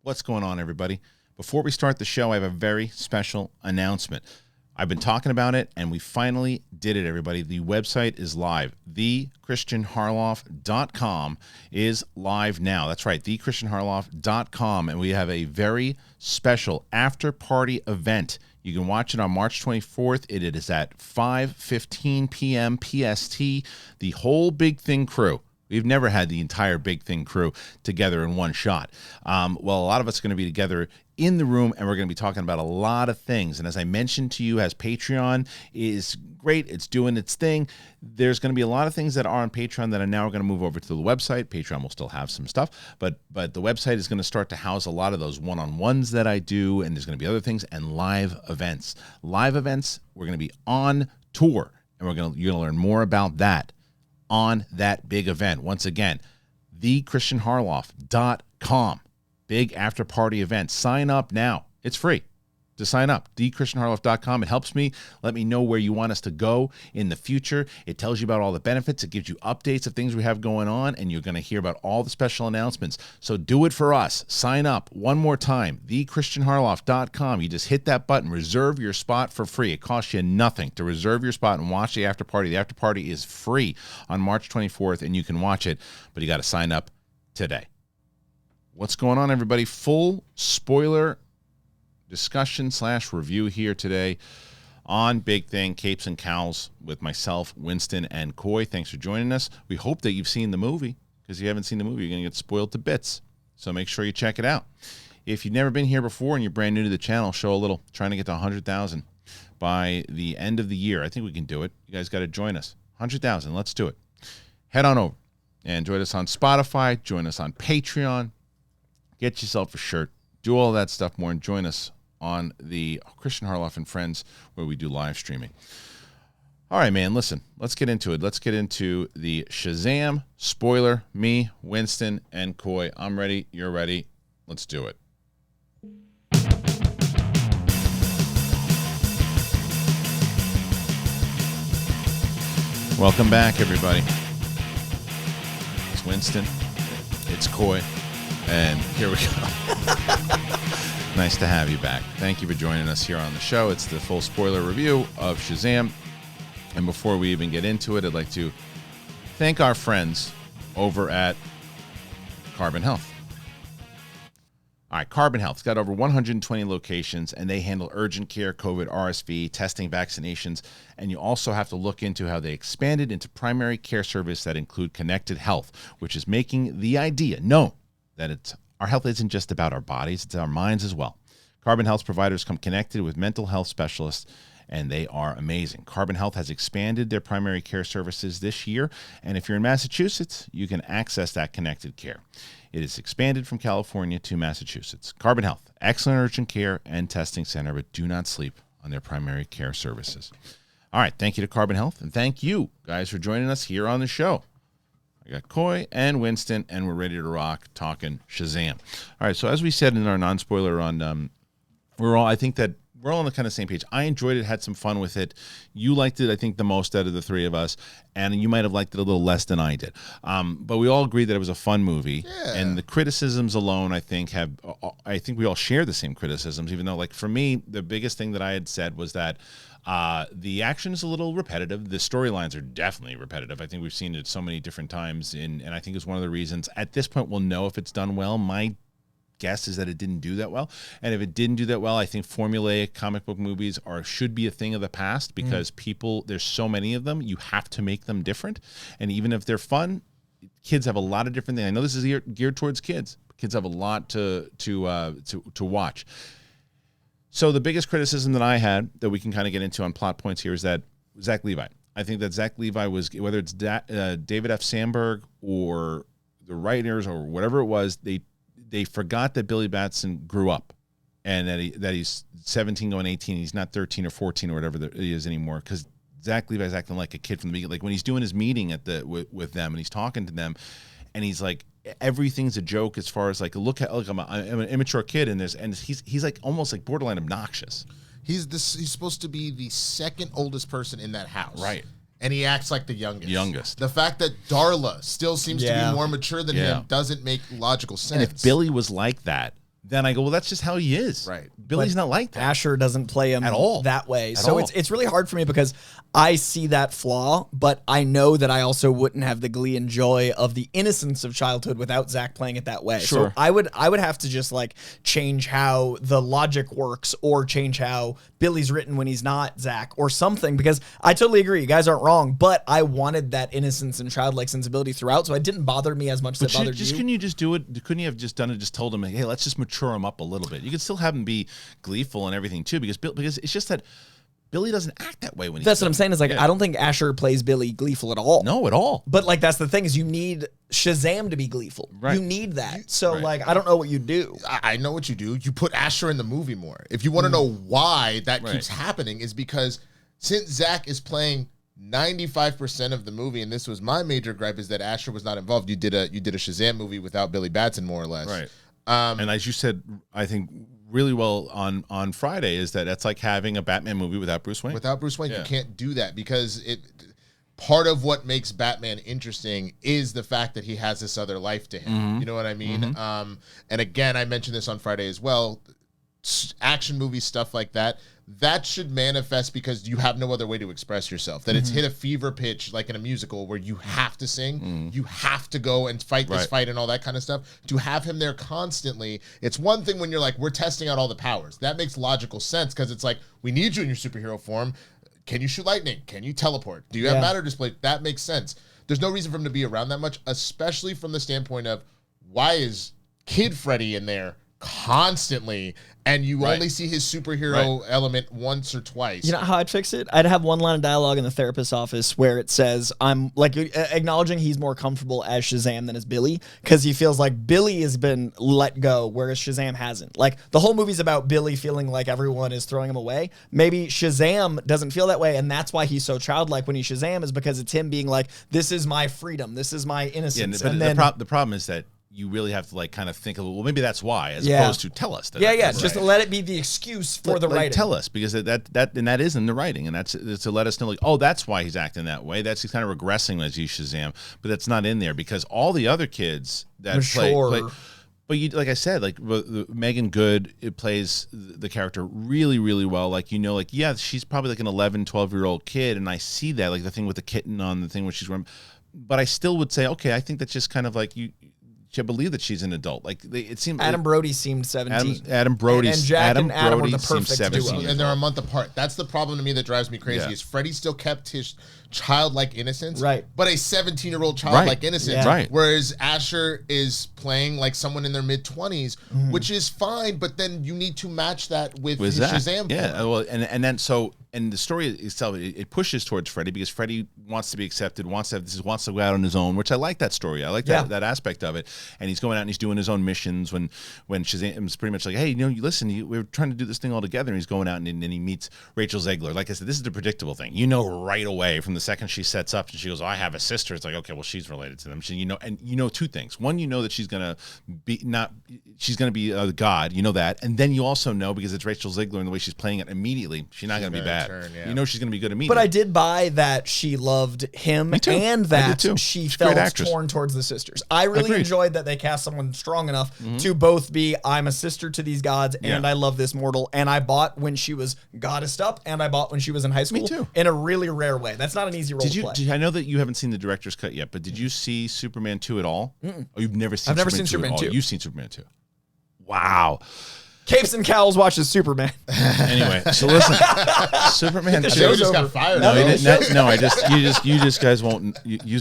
What's going on, everybody? Before we start the show, I have a very special announcement. I've been talking about it, and we finally did it, everybody. The website is live. TheChristianHarloff.com is live now. That's right, TheChristianHarloff.com, and we have a very special after-party event. You can watch it on March 24th. It is at 5:15 p.m. PST. The whole Big Thing crew. We've never had the entire Big Thing crew together in one shot. Well, a lot of us are going to be together in the room, and we're going to be talking about a lot of things. And as I mentioned to you, as Patreon is great, it's doing its thing, there's going to be a lot of things that are on Patreon that are now going to move over to the website. Patreon will still have some stuff, but the website is going to start to house a lot of those one-on-ones that I do, and there's going to be other things, and live events. Live events, we're going to be on tour, and you're going to learn more about that on that big event. Once again, TheChristianHarloff.com. Big after party event. Sign up now. It's free to sign up. TheChristianHarloff.com. It helps me. Let me know where you want us to go in the future. It tells you about all the benefits. It gives you updates of things we have going on, and you're going to hear about all the special announcements. So do it for us. Sign up one more time. TheChristianHarloff.com. You just hit that button. Reserve your spot for free. It costs you nothing to reserve your spot and watch the after party. The after party is free on March 24th, and you can watch it, but you got to sign up today. What's going on, everybody? Full spoiler discussion / review here today on Big Thing, Capes and Cowls with myself, Winston and Coy. Thanks for joining us. We hope that you've seen the movie, because if you haven't seen the movie, you're going to get spoiled to bits. So make sure you check it out. If you've never been here before and you're brand new to the channel, show a little. Trying to get to 100,000 by the end of the year. I think we can do it. You guys got to join us. 100,000. Let's do it. Head on over and join us on Spotify. Join us on Patreon. Get yourself a shirt. Do all that stuff more, and join us on the Kristian Harloff and Friends, where we do live streaming. All right, man, listen, let's get into it. Let's get into the Shazam spoiler. Me, Winston, and Coy. I'm ready. You're ready. Let's do it. Welcome back, everybody. It's Winston. It's Coy. And here we go. Nice to have you back. Thank you for joining us here on the show. It's the full spoiler review of Shazam. And before we even get into it, I'd like to thank our friends over at Carbon Health. All right, Carbon Health's got over 120 locations, and they handle urgent care, COVID, RSV, testing, vaccinations, and you also have to look into how they expanded into primary care service that include connected health, which is making the idea known that our health isn't just about our bodies, it's our minds as well. Carbon Health providers come connected with mental health specialists, and they are amazing. Carbon Health has expanded their primary care services this year, and if you're in Massachusetts, you can access that connected care. It is expanded from California to Massachusetts. Carbon Health, excellent urgent care and testing center, but do not sleep on their primary care services. All right, thank you to Carbon Health, and thank you guys for joining us here on the show. I got Coy and Winston, and we're ready to rock talking Shazam. All right, so as we said in our non-spoiler on, I think that we're all on the kind of same page. I enjoyed it, had some fun with it. You liked it, I think, the most out of the three of us, and you might have liked it a little less than I did. But we all agreed that it was a fun movie, and the criticisms alone, I think we all share the same criticisms, even though, like, for me, the biggest thing that I had said was that the action is a little repetitive. The storylines are definitely repetitive. I think we've seen it so many different times, and I think it's one of the reasons. At this point, we'll know if it's done well. My guess is that it didn't do that well, and if it didn't do that well, I think formulaic comic book movies should be a thing of the past, because there's so many of them. You have to make them different, and even if they're fun, kids have a lot of different things. I know this is geared towards kids. Kids have a lot to watch. So the biggest criticism that I had that we can kind of get into on plot points here is that Zac Levi. I think that Zac Levi was, whether it's David F. Sandberg or the writers or whatever it was, they forgot that Billy Batson grew up, and that he's 17 going 18. He's not 13 or 14 or whatever he is anymore, because Zac Levi's acting like a kid from the beginning. Like when he's doing his meeting with them and he's talking to them, and he's like, everything's a joke as far as like, look, I'm an immature kid, and he's like almost like borderline obnoxious. He's supposed to be the second oldest person in that house. Right. And he acts like the youngest. The fact that Darla still seems to be more mature than him doesn't make logical sense. And if Billy was like that, then I go, well, that's just how he is. Right. Billy's not like that. Asher doesn't play him At all. that way. At So all. it's really hard for me because I see that flaw, but I know that I also wouldn't have the glee and joy of the innocence of childhood without Zac playing it that way. Sure. So I would have to just like change how the logic works or change how Billy's written when he's not Zac or something, because I totally agree. You guys aren't wrong, but I wanted that innocence and childlike sensibility throughout, so it didn't bother me as much as it bothered you. Couldn't you just do it? Couldn't you have just done it? Just told him, hey, let's just mature him up a little bit. You could still have him be gleeful and everything too, because it's just that Billy doesn't act that way when he's. That's what I'm saying. Is like I don't think Asher plays Billy gleeful at all. No, at all. But like that's the thing is you need Shazam to be gleeful. Right. You need that. So like I don't know what you do. I know what you do. You put Asher in the movie more. If you want to know why that keeps happening, is because since Zac is playing 95% of the movie, and this was my major gripe, is that Asher was not involved. You did a Shazam movie without Billy Batson, more or less. Right. And as you said, I think really well on Friday, is that it's like having a Batman movie without Bruce Wayne. Without Bruce Wayne, you can't do that, because part of what makes Batman interesting is the fact that he has this other life to him. You know what I mean? And again, I mentioned this on Friday as well. Action movie stuff like that should manifest because you have no other way to express yourself. That it's hit a fever pitch, like in a musical, where you have to sing, you have to go and fight this fight and all that kind of stuff. To have him there constantly, it's one thing when you're like, we're testing out all the powers. That makes logical sense, because it's like, we need you in your superhero form. Can you shoot lightning? Can you teleport? Do you have matter display? That makes sense. There's no reason for him to be around that much, especially from the standpoint of, why is Kid Freddy in there constantly, and you only see his superhero element once or twice? You know how I'd fix it? I'd have one line of dialogue in the therapist's office where it says, I'm like acknowledging he's more comfortable as Shazam than as Billy, because he feels like Billy has been let go, whereas Shazam hasn't. Like the whole movie's about Billy feeling like everyone is throwing him away. Maybe Shazam doesn't feel that way, and that's why he's so childlike when he's Shazam, is because it's him being like, this is my freedom, this is my innocence. But the problem is that you really have to like kind of think of, well, maybe that's why, as opposed to tell us. Just let it be the excuse for the writing. Tell us, because that is in the writing, and that's to let us know, like, oh, that's why he's acting that way. That's he's kind of regressing as he's Shazam, but that's not in there because all the other kids that play. But you, like I said, like Megan Good, it plays the character really, really well. Like, you know, like, yeah, she's probably like an 11, 12-year-old kid, and I see that, like the thing with the kitten on the thing where she's wearing. But I still would say, okay, I think that's just kind of like you. I believe that she's an adult. Like it seemed. Adam Brody seemed 17. Adam Brody. And Jack and Adam were the seemed perfect 17. duo. And they're a month apart. That's the problem to me that drives me crazy. Is Freddy still kept his childlike innocence, but a 17-year-old childlike innocence, whereas Asher is playing like someone in their mid-20s, which is fine, but then you need to match that with his Shazam. Yeah, well, and then so. And the story itself, it pushes towards Freddy because Freddy wants to be accepted, wants to go out on his own, which I like that story. I like that aspect of it. And he's going out and he's doing his own missions when Shazam's pretty much like, hey, listen, we're trying to do this thing all together. And he's going out and he meets Rachel Zegler. Like I said, this is the predictable thing. You know right away from the second she sets up and she goes, oh, I have a sister. It's like, okay, well, she's related to them. And you know two things. One, you know that she's gonna be a god. You know that, and then you also know because it's Rachel Zegler and the way she's playing it immediately, she's not gonna be bad. You know she's going to be good immediately. But I did buy that she loved him and that she felt torn towards the sisters. I really enjoyed that they cast someone strong enough to both be, I'm a sister to these gods and I love this mortal. And I bought when she was goddessed up and I bought when she was in high school. Me too. In a really rare way. That's not an easy role to play. I know that you haven't seen the director's cut yet, but did you see Superman 2 at all? Oh, you've never seen I've never seen Superman 2. You've seen Superman 2. Wow. Capes and Cowls watches Superman. Anyway, so listen, Superman 2 just got fired. No, you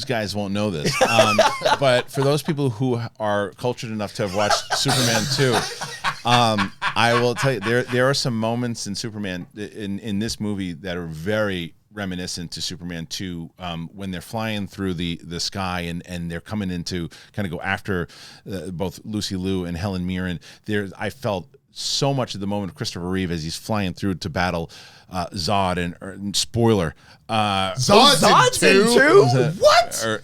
guys won't know this. But for those people who are cultured enough to have watched Superman 2, I will tell you there are some moments in Superman in this movie that are very reminiscent to Superman 2 when they're flying through the sky and they're coming in to kind of go after both Lucy Liu and Helen Mirren. I felt so much at the moment of Christopher Reeve as he's flying through to battle Zod and spoiler. Zod's in two? What?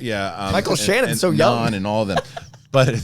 Michael Shannon's so young. and all of them. But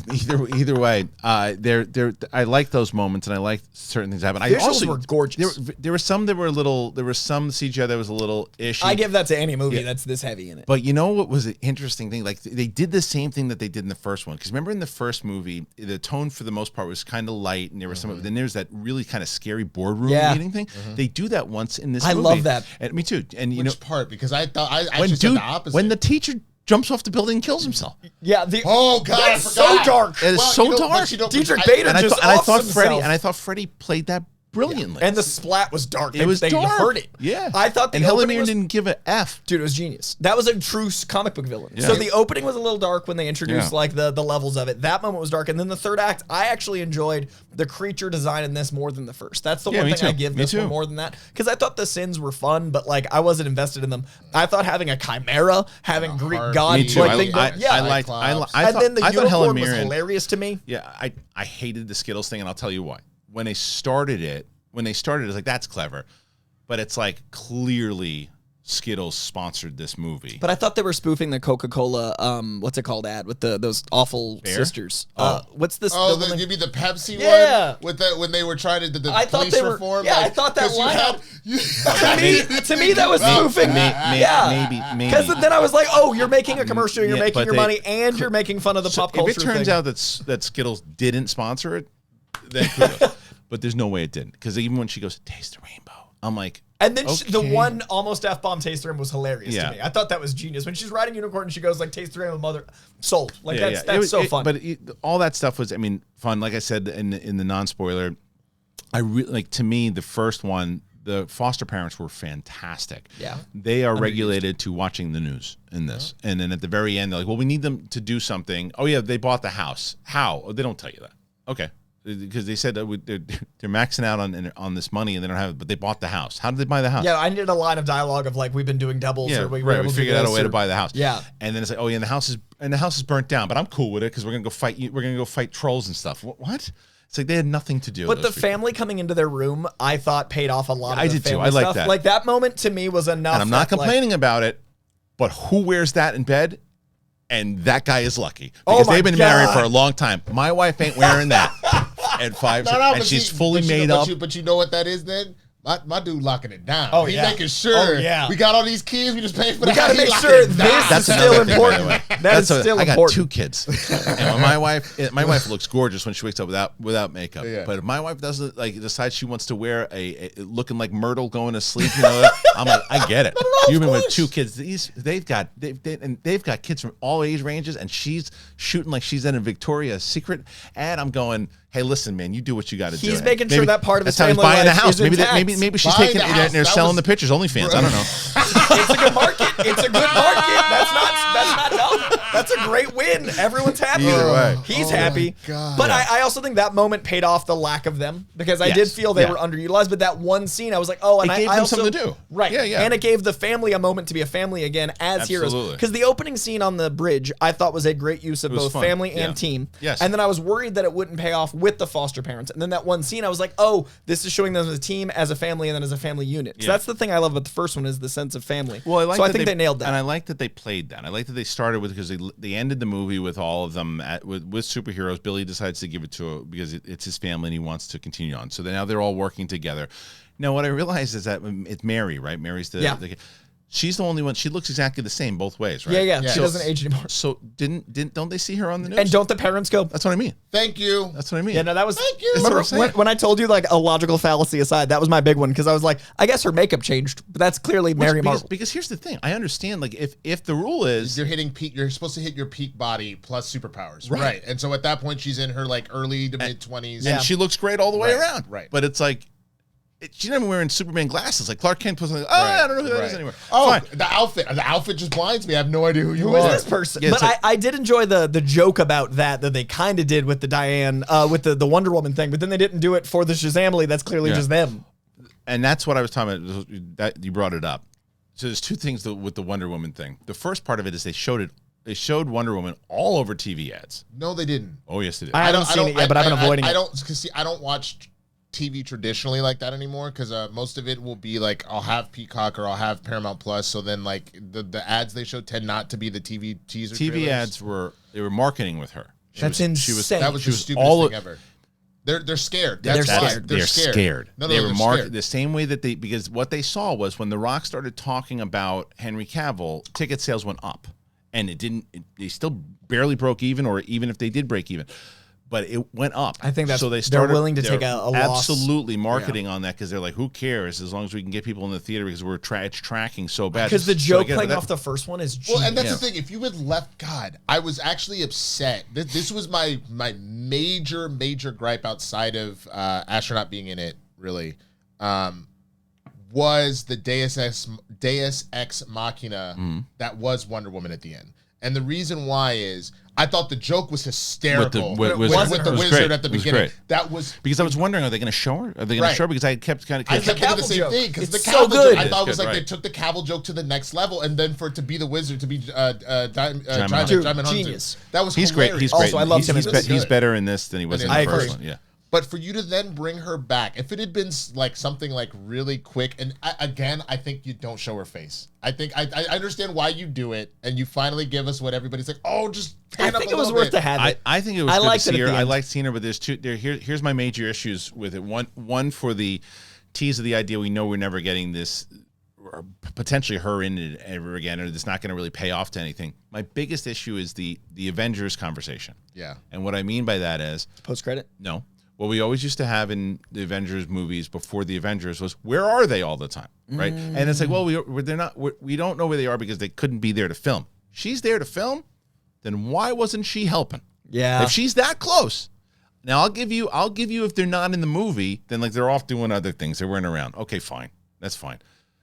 either way, I like those moments, and I like certain things happen. Visuals were gorgeous. There were some that were a little. There was some CGI that was a little ishy. I give that to any movie that's this heavy in it. But you know what was an interesting thing? Like they did the same thing that they did in the first one. Because remember in the first movie, the tone for the most part was kind of light, and there was some. Then there's that really kind of scary boardroom meeting thing. They do that once in this movie. I love that. And me too. And you Which part? Because I thought I when actually said the opposite. when the teacher jumps off the building and kills himself. Yeah. Oh God, I It's forgot. so dark. It is so dark. Dietrich Bader And I just thought offs Freddie himself. played that brilliantly. And the splat was dark. It was they dark. heard it. Yeah. I thought the and Helen opening Mirren was, didn't give a F. dude, it was genius. That was a true comic book villain. Yeah. So the opening was a little dark when they introduced Yeah. like the levels of it. That moment was dark. And then the third act, I actually enjoyed the creature design in this more than the first. That's the one me thing too. I give Me this one too. more than that. Because I thought the sins were fun, but like I wasn't invested in them. I thought having a chimera, having Greek gods, Me too. like, I liked. and thought, then the I thought Helen unicorn was Mirren. hilarious to me. Yeah, I hated the Skittles thing, and I'll tell you why. When they started it, it's like that's clever, but it's like clearly Skittles sponsored this movie. But I thought they were spoofing the Coca-Cola, what's it called ad with those awful Bear? sisters. Oh. What's this? Oh, the one you mean the Pepsi Yeah. one? With when they were trying to do the I thought police they were- reform? yeah, I thought that 'cause you lineup- had- to me, that was spoofing. Maybe. Because then I was like, oh, you're making a commercial, you're Yeah, making but your they- money, and you're making fun of the pop culture If it turns thing. out that Skittles didn't sponsor it, then kudos. But there's no way it didn't, because even when she goes, "Taste the rainbow," I'm like, And then the okay. one almost F-bomb taste the rainbow was hilarious Yeah. to me. I thought that was genius. When she's riding unicorn and she goes like, taste the rainbow, mother, sold. Like Yeah, that's yeah. It was- so fun. But all that stuff was, fun. Like I said in the non-spoiler, I really like. To me, the first one, the foster parents were fantastic. Yeah. They are regulated to watching the news in this, and then at the very end, they're like, "Well, we need them to do something." Oh yeah, they bought the house. How? Oh, they don't tell you that. Okay. Because they said that they're maxing out on this money and they don't have it, but they bought the house. How did they buy the house? yeah, I needed a line of dialogue of like, we've been doing doubles. Yeah, or we right. We figured out a way to buy the house. Yeah. and then it's like, oh yeah, and the house is burnt down, but I'm cool with it because we're gonna go fight. We're gonna go fight trolls and stuff. What? It's like they had nothing to do. But the those people. family coming into their room, I thought paid off a lot of I the did too. family I like stuff. that. Like that moment to me was enough. and I'm not that, like, complaining about it, but who wears that in bed? And that guy is lucky Oh because my they've been married God. for a long time. My wife ain't wearing that at 5, No, and but she's see, fully but you made know, up. But you know what that is then? My dude locking it down. Oh, He's yeah. making sure. Oh, yeah. We got all these keys. We just pay for the We got to house. He make locking sure it this down. is That's still another thing, by the important. way. That is That's still I got important. 2 kids, and when my wife looks gorgeous when she wakes up without makeup. Yeah. But if my wife doesn't decides she wants to wear a looking like Myrtle going to sleep, I'm like, I get it. You've been with 2 kids. They've got kids from all age ranges, and she's shooting like she's in a Victoria's Secret ad. I'm going, hey, listen, man, you do what you got to do. He's making sure that part of that's his how he's family buying the life house. is Maybe intact. maybe she's Buying taking the it house, and they're that selling was- the pictures. OnlyFans. I don't know. It's a good market. It's a good market. That's not dumb. That's a great win. Everyone's happy. Either way. He's Oh my happy. God. But I also think that moment paid off the lack of them because I did Yes. feel they Yeah. were underutilized. But that one scene, I was like, oh, and It I gave I them also, something to do. Right. Yeah, yeah. And it gave the family a moment to be a family again as heroes. Absolutely. Because the opening scene on the bridge, I thought was a great use of was both fun. family Yeah. and team. Yes. And then I was worried that it wouldn't pay off with the foster parents. And then that one scene, I was like, oh, this is showing them as a team, as a family, and then as a family unit. So Yeah. that's the thing I love about the first one is the sense of family. Well, I like so I that think they nailed that. and I like that they played that. I like that they started with because they ended the movie with all of them with superheroes. Billy decides to give it to because it's his family and he wants to continue on. So now they're all working together. Now, what I realized is that it's Mary, right? Mary's the she's the only one. She looks exactly the same both ways, right? Yeah. She So- doesn't age anymore. So don't they see her on the news? And don't the parents go? That's what I mean. Thank you. That's what I mean. Yeah, no, that was. Thank you. That's what Remember I'm saying. when I told you like a logical fallacy aside, that was my big one because I was like, I guess her makeup changed, but that's clearly Mary Marvel. Because here's the thing. I understand. Like if the rule is You're hitting peak. You're supposed to hit your peak body plus superpowers, right? And so at that point, she's in her like early to mid 20s. and she looks great all the way Right, around. right. But it's like she's not even wearing Superman glasses. Like Clark Kent puts on. I don't know who that is anymore. Oh, Fine. the outfit just blinds me. I have no idea who you Who are. is this person? Yeah, but it's like- I did enjoy the joke about that they kind of did with the Diane, with the Wonder Woman thing, but then they didn't do it for the Shazamily. That's clearly Yeah. just them. And that's what I was talking about. That you brought it up. So there's 2 things with the Wonder Woman thing. The first part of it is they showed Wonder Woman all over TV ads. No, they didn't. Oh yes, they did. I haven't seen it yet, but I've been avoiding it. I don't because see, I don't watch TV traditionally like that anymore because most of it will be like I'll have Peacock or I'll have Paramount Plus. So then like the ads they show tend not to be the TV teaser. TV trailers. ads were marketing with her. That's insane. That was the stupidest thing ever. They're scared. They're That's why. scared. They're scared. No, they were they're marked scared. the same way that because what they saw was when The Rock started talking about Henry Cavill, ticket sales went up, and they still barely broke even, or even if they did break even, but it went up. I think that's so they're willing to take a loss. Absolutely marketing on that because they're like, who cares as long as we can get people in the theater because it's tracking so bad. Because the joke playing off the first one is genius. Well, and that's the thing. If you had left, God, I was actually upset. This was my major gripe outside of Astronaut being in it. Really, was the Deus Ex Machina that was Wonder Woman at the end. And the reason why is I thought the joke was hysterical with the wizard at the beginning. That was because I was wondering, are they going to show her? Are they going to show her? Because I kept kind of thinking the same thing. Because the so Cavill good. joke, I thought it was like they took the Cavill joke to the next level, and then for it to be the wizard to be Diamond Hunter. Genius. That was he's hilarious. great. He's great. Also, I love him. He's better in this than he was in the first one. Yeah. But for you to then bring her back, if it had been like something like really quick, and I think you don't show her face. I think I understand why you do it, and you finally give us what everybody's like. Oh, just I think it was worth to have it. I think it was good to see her. I liked seeing her, but there's two. Here's my major issues with it. One for the tease of the idea we know we're never getting this, or potentially her in it ever again, or it's not going to really pay off to anything. My biggest issue is the Avengers conversation. Yeah, and what I mean by that is post credit. No. What we always used to have in the Avengers movies before the Avengers was, where are they all the time, right? And it's like, well, they're not. We don't know where they are because they couldn't be there to film. She's there to film, then why wasn't she helping? Yeah. If she's that close, now I'll give you if they're not in the movie, then like they're off doing other things. They weren't around. Okay, fine, that's fine.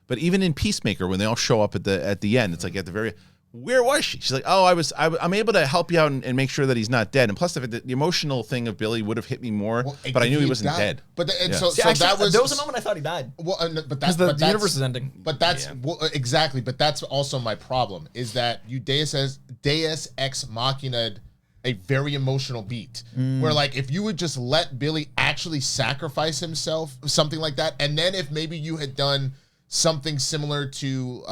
But even in Peacemaker, when they all show up at the end, it's like at the very. Where was she? She's like, oh, I'm able to help you out and make sure that he's not dead. And plus, the emotional thing of Billy would have hit me more, but I knew he wasn't dead. But so that was a moment I thought he died. Well, but that's the universe is ending. But that's exactly. But that's also my problem is that you Deus Ex Machina a very emotional beat where like if you would just let Billy actually sacrifice himself, something like that, and then if maybe you had done something similar to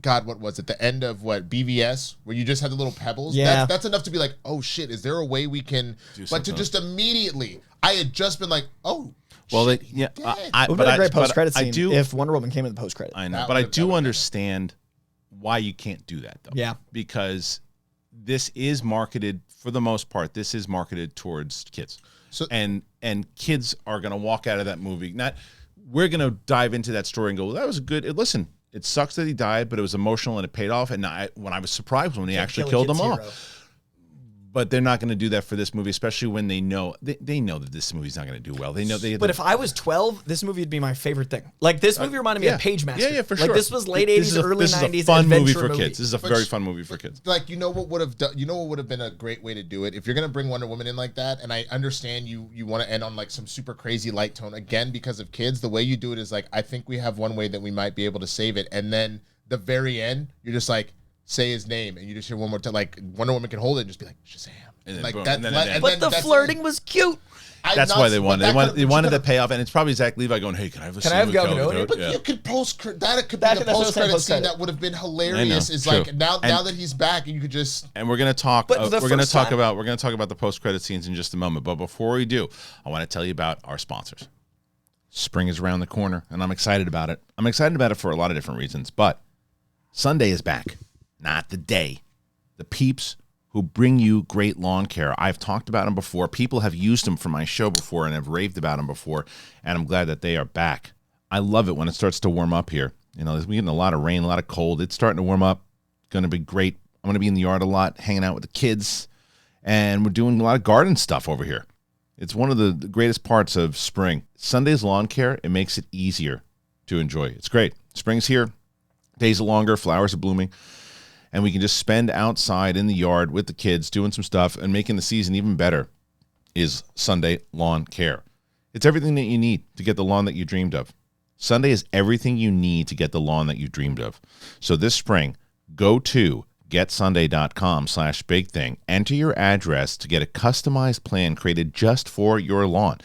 God, what was it? The end of BVS, where you just had the little pebbles. Yeah, that's enough to be like, oh shit, is there a way we can? But to just immediately, I had just been like, oh. Well, shit, it would be a great post-credit scene if Wonder Woman came in the post-credit. I know, but I do understand why you can't do that though. Yeah, because this is marketed for the most part. This is marketed towards kids, so and kids are gonna walk out of that movie. We're gonna dive into that story and go, well, that was a good. Listen. It sucks that he died, but it was emotional and it paid off. And when I was surprised when they actually killed him off. But they're not going to do that for this movie, especially when they know they know that this movie's not going to do well. They know they. But if I was 12, this movie would be my favorite thing. Like this movie reminded me of Page Master. Yeah, for sure. Like this was late 80s, early 90s. This is a fun movie for kids. This is a very fun movie for kids. Like you know what would have been a great way to do it if you're going to bring Wonder Woman in like that. And I understand you want to end on like some super crazy light tone again because of kids. The way you do it is like I think we have one way that we might be able to save it, and then the very end you're just like say his name and you just hear one more time like Wonder Woman can hold it and just be like Shazam. Like that, but the flirting was cute. That's why they wanted. They wanted the payoff, and it's probably Zach Levi going, "Hey, can I have a scene with Gal Gadot?" But you could that could be the post-credit scene that would have been hilarious. Is like now that he's back, and you could just. And we're gonna talk. We're gonna talk about the post-credit scenes in just a moment. But before we do, I want to tell you about our sponsors. Spring is around the corner, and I'm excited about it. I'm excited about it for a lot of different reasons. But Sunday is back, not the day. The peeps who bring you great lawn care. I've talked about them before. People have used them for my show before and have raved about them before, and I'm glad that they are back. I love it when it starts to warm up here. You know, we're getting a lot of rain, a lot of cold. It's starting to warm up. It's going to be great. I'm going to be in the yard a lot, hanging out with the kids, and we're doing a lot of garden stuff over here. It's one of the greatest parts of spring. Sunday's lawn care, it makes it easier to enjoy. It's great. Spring's here. Days are longer. Flowers are blooming. And we can just spend outside in the yard with the kids doing some stuff and making the season even better is Sunday Lawn Care. It's everything that you need to get the lawn that you dreamed of. Sunday is everything you need to get the lawn that you dreamed of. So this spring, go to getsunday.com/bigthing. Enter your address to get a customized plan created just for your lawn.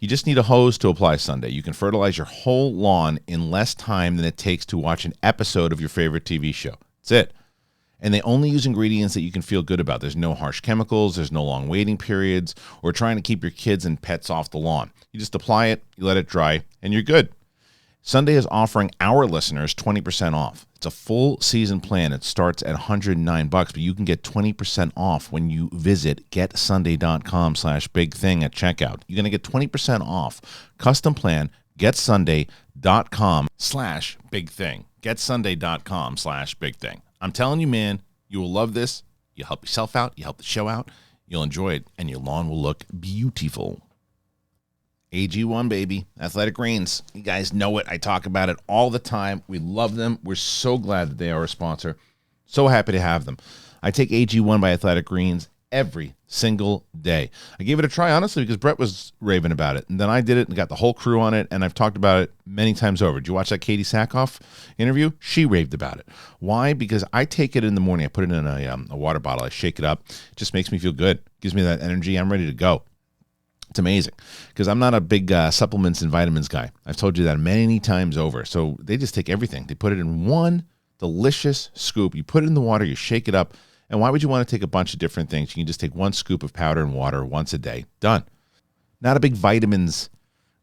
You just need a hose to apply Sunday. You can fertilize your whole lawn in less time than it takes to watch an episode of your favorite TV show. That's it. And they only use ingredients that you can feel good about. There's no harsh chemicals, there's no long waiting periods, or trying to keep your kids and pets off the lawn. You just apply it, you let it dry, and you're good. Sunday is offering our listeners 20% off. It's a full season plan. It starts at $109, but you can get 20% off when you visit getsunday.com/bigthing at checkout. You're going to get 20% off. Custom plan, getsunday.com/bigthing. getsunday.com/bigthing. I'm telling you, man, you will love this. You'll help yourself out. You help the show out. You'll enjoy it, and your lawn will look beautiful. AG1, baby. Athletic Greens. You guys know it. I talk about it all the time. We love them. We're so glad that they are a sponsor. So happy to have them. I take AG1 by Athletic Greens every single day. I gave it a try, honestly, because Brett was raving about it. And then I did it and got the whole crew on it, and I've talked about it many times over. Did you watch that Katie Sackhoff interview? She raved about it. Why? Because I take it in the morning. I put it in a water bottle. I shake it up. It just makes me feel good. Gives me that energy. I'm ready to go. It's amazing because I'm not a big supplements and vitamins guy. I've told you that many times over. So they just take everything. They put it in one delicious scoop. You put it in the water, you shake it up. And why would you want to take a bunch of different things? You can just take one scoop of powder and water once a day. Done. Not a big vitamins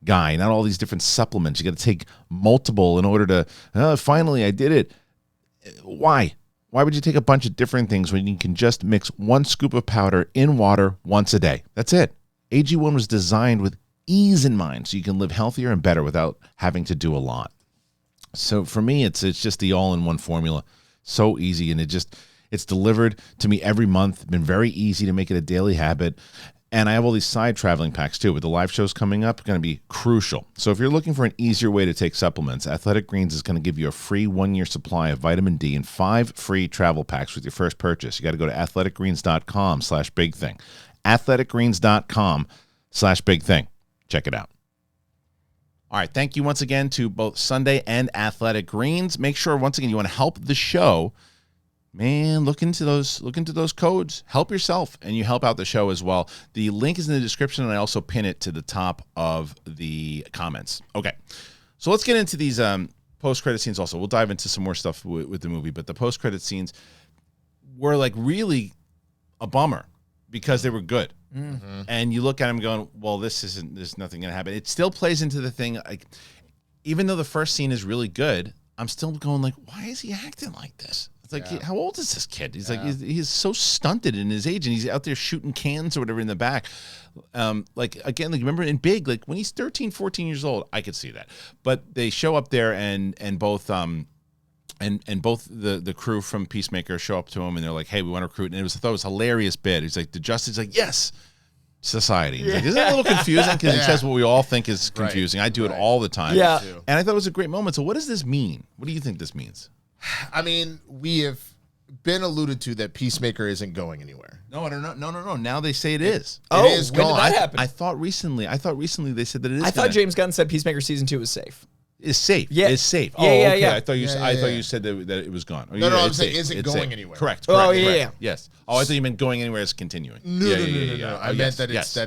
guy. Not all these different supplements. You got to take multiple in order to, finally, I did it. Why? Why would you take a bunch of different things when you can just mix one scoop of powder in water once a day? That's it. AG1 was designed with ease in mind so you can live healthier and better without having to do a lot. So for me, it's just the all-in-one formula. So easy, and it's delivered to me every month. Been very easy to make it a daily habit. And I have all these side traveling packs too. With the live shows coming up, going to be crucial. So if you're looking for an easier way to take supplements, Athletic Greens is going to give you a free 1-year supply of vitamin D and 5 free travel packs with your first purchase. You got to go to athleticgreens.com/bigthing. athleticgreens.com/bigthing. Check it out. All right. Thank you once again to both Sunday and Athletic Greens. Make sure, once again, you want to help the show. Man, look into those codes. Help yourself, and you help out the show as well. The link is in the description, and I also pin it to the top of the comments. Okay. So let's get into these post-credit scenes also. We'll dive into some more stuff with the movie, but the post-credit scenes were like really a bummer because they were good. Mm-hmm. And you look at them going, well, there's nothing going to happen. It still plays into the thing. Like, even though the first scene is really good, I'm still going like, why is he acting like this? It's like, how old is this kid? He's like, he's so stunted in his age, and he's out there shooting cans or whatever in the back. Like, again, like, remember in Big, like when he's 13, 14 years old, I could see that. But they show up there and both the crew from Peacemaker show up to him, and they're like, hey, we want to recruit. And I thought it was a hilarious bit. He's like, the Justice, like, yes, society. He's like, isn't that a little confusing? Because he says what we all think is confusing. Right. I do it all the time. Yeah. And I thought it was a great moment. So what does this mean? What do you think this means? I mean, we have been alluded to that Peacemaker isn't going anywhere. No, I don't know. No. Now they say it is. It is when gone. did that happen? I thought recently they said that it is. I thought James Gunn said Peacemaker season 2 was safe. Is safe. Yeah. Is safe. Yeah, okay. Yeah. I thought you said that it was gone. No, I'm saying is it going anywhere? Correct. Oh, correct. yeah. Yes. Oh, I thought you meant going anywhere as continuing. No. I meant that it's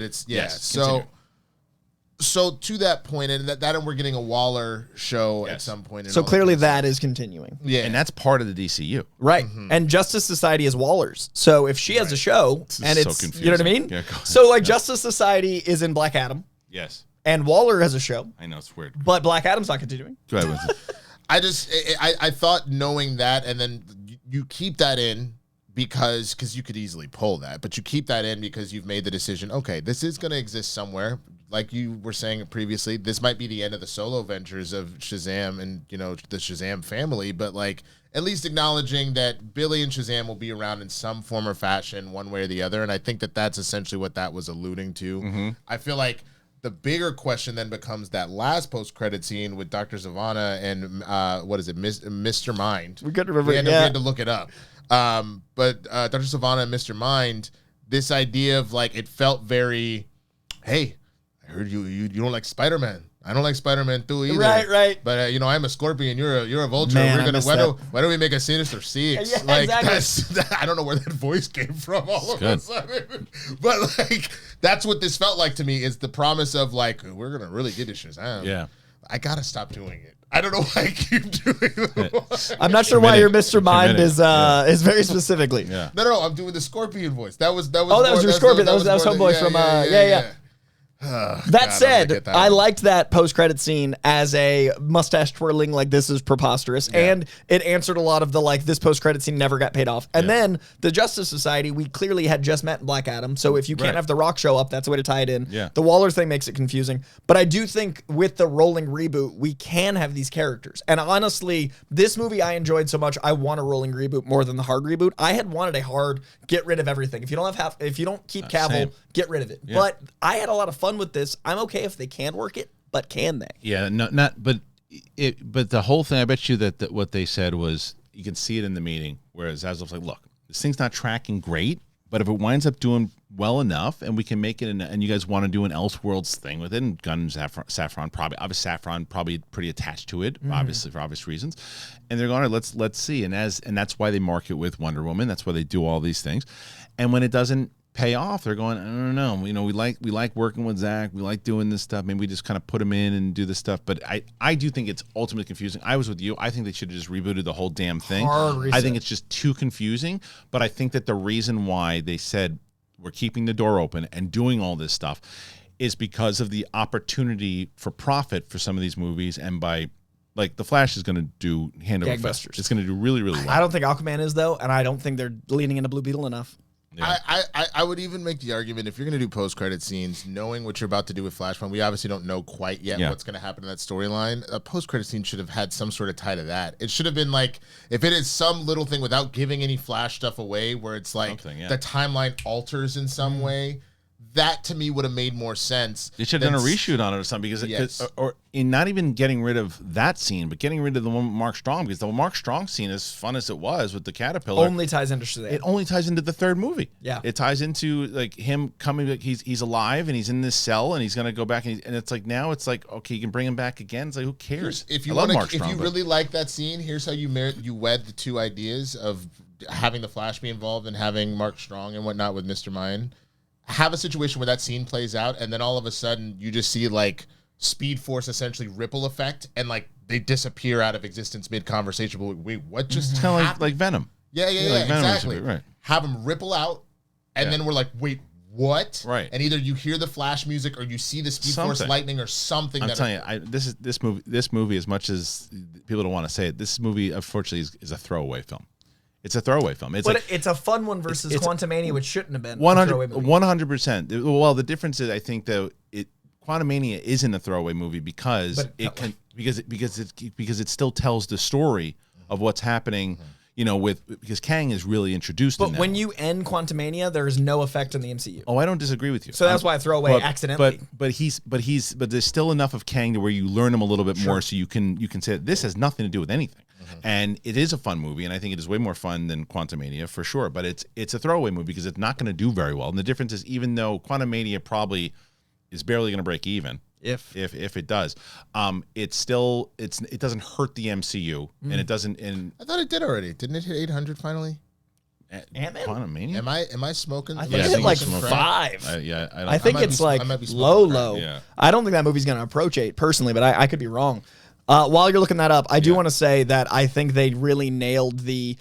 So to that point, and that we're getting a Waller show at some point. So clearly that is continuing. Yeah. And that's part of the DCU. Right. Mm-hmm. And Justice Society is Waller's. So if she has a show, and it's, confusing. you know what I mean? Yeah, so like Justice Society is in Black Adam. Yes. And Waller has a show. I know, it's weird. But Black Adam's not continuing. Go ahead, Winston. I thought knowing that, and then you keep that in because you could easily pull that, but you keep that in because you've made the decision, okay, this is going to exist somewhere. Like you were saying previously, this might be the end of the solo ventures of Shazam and, the Shazam family, but like at least acknowledging that Billy and Shazam will be around in some form or fashion, one way or the other. And I think that that's essentially what that was alluding to. Mm-hmm. I feel like the bigger question then becomes that last post-credit scene with Dr. Zavanna and what is it, Mr. Mind. We couldn't remember. We had to look it up. But Dr. Zavanna and Mr. Mind, this idea of like, it felt very, hey, I heard you don't like Spider-Man. I don't like Spider-Man 2 either. Right. But I'm a Scorpion. You're a Vulture. Man, why don't we make a Sinister Six? Yeah, like exactly. I don't know where that voice came from all of a sudden. But like that's what this felt like to me, is the promise of like, we're gonna really get to Shazam. Yeah. I gotta stop doing it. I don't know why I keep doing the I'm not sure why your Mr. Mind is very specifically. Yeah. No, I'm doing the Scorpion voice. That was Oh, that was your Scorpion. That was Homeboy from yeah. That said, I liked that post-credit scene as a mustache twirling, like, this is preposterous, and it answered a lot of the, like, this post-credit scene never got paid off. And then the Justice Society, we clearly had just met in Black Adam, so if you can't have The Rock show up, that's a way to tie it in. Yeah. The Waller thing makes it confusing, but I do think with the rolling reboot, we can have these characters. And honestly, this movie I enjoyed so much, I want a rolling reboot more than the hard reboot. I had wanted a hard, get rid of everything. If you don't keep Cavill, get rid of it. Yeah. But I had a lot of fun with this. I'm okay if they can work it, but can they? Yeah, but the whole thing, I bet you that what they said was, you can see it in the meeting, whereas Zaslav's like, look, this thing's not tracking great, but if it winds up doing well enough and we can make it, and you guys want to do an Elseworlds thing with it, and Gunn and Safran probably pretty attached to it, obviously for obvious reasons, and they're going, let's see, and that's why they market with Wonder Woman, that's why they do all these things, and when it doesn't pay off, they're going, I don't know, we like working with Zach, we like doing this stuff, maybe we just kind of put him in and do this stuff, but I do think it's ultimately confusing. I was with you. I think they should have just rebooted the whole damn thing. I think it's just too confusing, but I think that the reason why they said we're keeping the door open and doing all this stuff is because of the opportunity for profit for some of these movies, and by, like, The Flash is going to do hand over fist. It's going to do really, really well. I don't think Aquaman is, though, and I don't think they're leaning into Blue Beetle enough. Yeah. I would even make the argument, if you're going to do post-credit scenes, knowing what you're about to do with Flashpoint, we obviously don't know quite yet what's going to happen in that storyline. A post-credit scene should have had some sort of tie to that. It should have been like, if it is some little thing without giving any Flash stuff away, where it's like the timeline alters in some way, that to me would have made more sense. They should have done a reshoot on it or something, because or in not even getting rid of that scene, but getting rid of the one with Mark Strong, because the Mark Strong scene, as fun as it was with the caterpillar, only ties into Shazam. It only ties into the third movie. Yeah, it ties into, like, him coming, like, he's alive and he's in this cell and he's gonna go back, and it's like, now it's like, okay, you can bring him back again. It's like, who cares? If you really like that scene, here's how you wed the two ideas of having the Flash be involved and having Mark Strong and whatnot with Mr. Mind. Have a situation where that scene plays out, and then all of a sudden you just see, like, Speed Force essentially ripple effect, and, like, they disappear out of existence mid-conversation. But wait, what just kind of like Venom? Yeah, like exactly. Right. Have them ripple out, and then we're like, wait, what? Right. And either you hear the Flash music or you see the Speed Force lightning or something. I'm telling you, this movie, as much as people don't want to say it, this movie, unfortunately, is a throwaway film. It's a throwaway film. It's a fun one versus Quantumania, which shouldn't have been 100%. Well, the difference is, I think, though, Quantumania isn't a throwaway movie because it still tells the story of what's happening. Because Kang is really introduced. But when you end Quantumania, there is no effect on the MCU. Oh, I don't disagree with you. So that's why I throw away accidentally. But there's still enough of Kang to where you learn him a little bit more, so you can say this has nothing to do with anything. And it is a fun movie, and I think it is way more fun than Quantumania for sure. But it's a throwaway movie because it's not going to do very well. And the difference is, even though Quantumania probably is barely going to break even, if it does, it doesn't hurt the MCU, and it doesn't. And I thought it did already. Didn't it hit 800 finally? Ant-Man? Quantumania? Am I smoking? I think it hit like 5. I think it's like low. Yeah. I don't think that movie's going to approach 8 personally, but I could be wrong. While you're looking that up, I do want to say that I think they really nailed the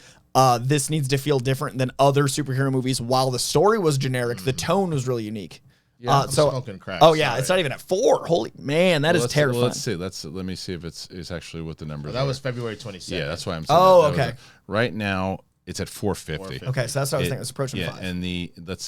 this needs to feel different than other superhero movies. While the story was generic, the tone was really unique. Yeah, I'm smoking crack. Oh yeah, it's not even at 4. Holy man, that is terrifying. Let's see. Let me see if it's actually what the number. That was February 27th. Yeah, that's why I'm saying. Oh, okay. Right now it's at 450. Okay, so that's what I was thinking. It's approaching 5. And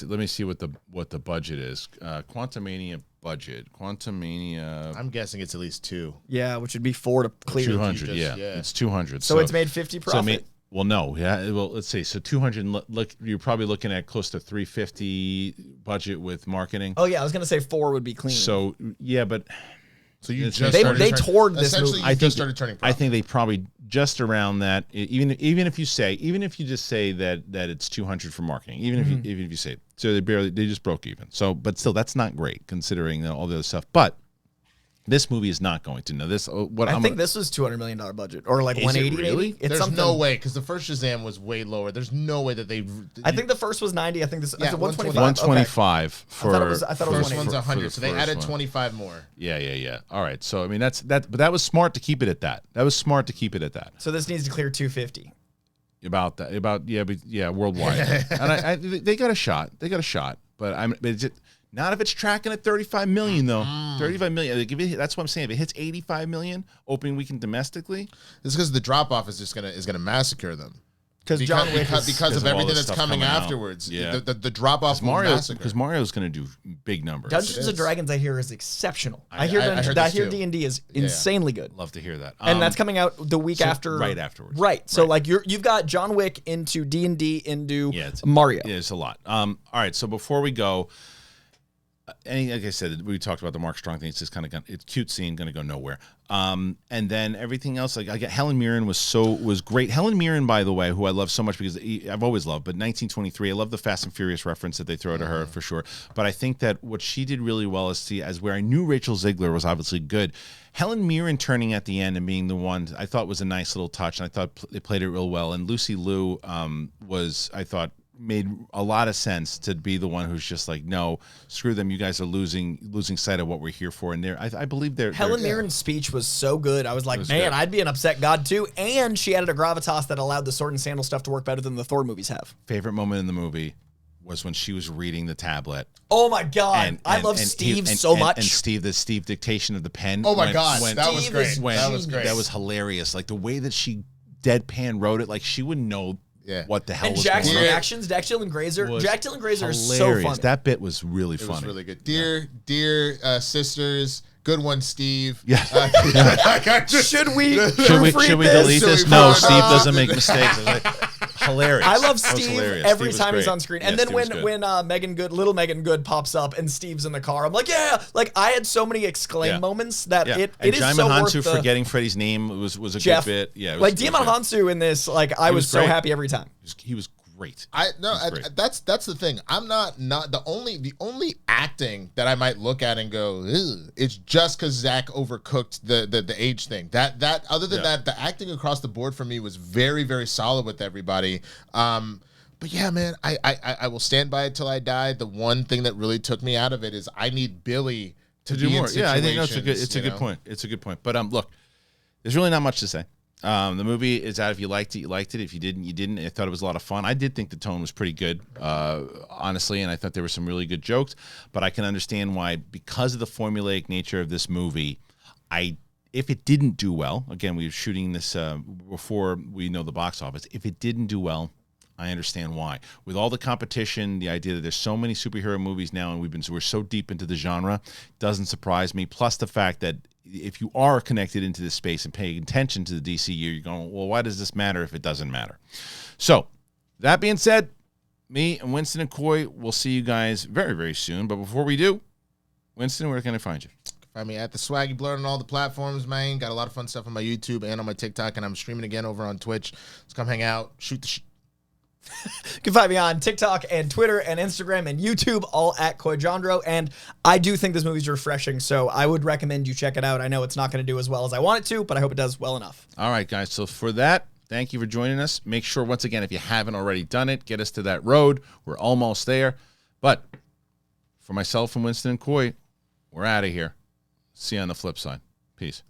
let me see what the budget is. Quantumania budget. I'm guessing it's at least 2. Yeah, which would be 4 to clear. 200. Yeah, it's 200. So it's made 50 profit. Well, no. Yeah. Well, let's see. So 200. Look, you're probably looking at close to 350 budget with marketing. Oh yeah, I was gonna say 4 would be clean. So yeah, but. So you they toured this movie. I think started turning profit. I think they probably just around that. Even if you just say that it's 200 for marketing, even if you say so, they just broke even. So, but still, that's not great considering all the other stuff. But This movie is not going to. No, this. I think this was $200 million budget, or like 180. Really? Maybe? It's There's something. no way, because the first Shazam was way lower. There's no way that they. I think the first was 90. I think this is 125. 125 for. I thought it was First 180. one's 100, so they added one. 25 more. Yeah. All right. So I mean, but that was smart to keep it at that. That was smart to keep it at that. So this needs to clear 250. About that. Worldwide. And they got a shot. But not if it's tracking at 35 million though. 35 million. That's what I'm saying. If it hits 85 million opening weekend domestically, This is because the drop off is just gonna massacre them. Because John Wick because of all everything this that's stuff coming coming out. afterwards. Yeah. The drop off massacre. because Mario's going to do big numbers. Dungeons and Dragons, I hear, is exceptional. I hear heard this too. D&D is insanely good. Love to hear that. And that's coming out the week after. right afterwards. Right. So Right. like you've got John Wick into D&D into it's Mario. Yeah, it's a lot. All right. So before we go, like I said, we talked about the Mark Strong thing. It's just kind of it's cute scene, going to go nowhere. And then everything else, like I get Helen Mirren was great. Helen Mirren, by the way, who I love so much because I've always loved, but 1923, I love the Fast and Furious reference that they throw to her for sure. But I think that what she did really well is as where I knew Rachel Zegler was obviously good. Helen Mirren turning at the end and being the one I thought was a nice little touch, and I thought they played it real well. And Lucy Liu was, I thought, made a lot of sense to be the one who's just like, no, screw them. You guys are losing sight of what we're here for. And I believe they're Helen Mirren's speech was so good. I was like, man, good. I'd be an upset god too. And she added a gravitas that allowed the sword and sandal stuff to work better than the Thor movies have. Favorite moment in the movie was when she was reading the tablet. Oh my God. I love Steve so much. And the Steve dictation of the pen. Oh my God. That was Steve great. is That was great. That was hilarious. Like the way that she deadpan wrote it, like she wouldn't know what the hell and was Jack's going on. reactions, Jack Dylan Grazer is so Hilarious. funny. That bit was really funny. It was really good. Dear sisters, good one, Steve. Yeah. Should we delete this? No, Steve doesn't make mistakes. Hilarious. I love That was Steve hilarious. every Steve was time he's great. on screen. Yeah, And then Steve was good. when little Megan Good pops up and Steve's in the car, I'm like, yeah. Like I had so many exclaim moments that it is Jaimin so Hansu worth the forgetting Freddie's name was a Jeff. good bit. Yeah, like Diamond Hansu in this, like I was so great. happy every time. He was great. That's the thing. I'm not the only acting that I might look at and go, ugh, it's just because Zach overcooked the age thing. That other than that, the acting across the board for me was very, very solid with everybody. But yeah, man, I will stand by it till I die. The one thing that really took me out of it is I need Billy to do be more. in Yeah, I think that's a good. situations, It's a you good know? point. It's a good point. But look, there's really not much to say. The movie is out. If you liked it, you liked it. If you didn't, you didn't. I thought it was a lot of fun. I did think the tone was pretty good, honestly, and I thought there were some really good jokes. But I can understand why, because of the formulaic nature of this movie, if it didn't do well, again, we were shooting this before we know the box office. If it didn't do well, I understand why. With all the competition, the idea that there's so many superhero movies now, and we're so deep into the genre, doesn't surprise me. Plus the fact that if you are connected into this space and paying attention to the DCU, you're going, well, why does this matter if it doesn't matter? So, that being said, me and Winston and Coy will see you guys very, very soon. But before we do, Winston, where can I find you? Find me at the Swaggy Blur on all the platforms, man. Got a lot of fun stuff on my YouTube and on my TikTok, and I'm streaming again over on Twitch. Let's come hang out, shoot the shit. You can find me on TikTok and Twitter and Instagram and YouTube, all at Koijandro. And I do think this movie's refreshing, so I would recommend you check it out. I know it's not going to do as well as I want it to, but I hope it does well enough. All right, guys. So for that, thank you for joining us. Make sure, once again, if you haven't already done it, get us to that road. We're almost there. But for myself and Winston and Coy, we're out of here. See you on the flip side. Peace.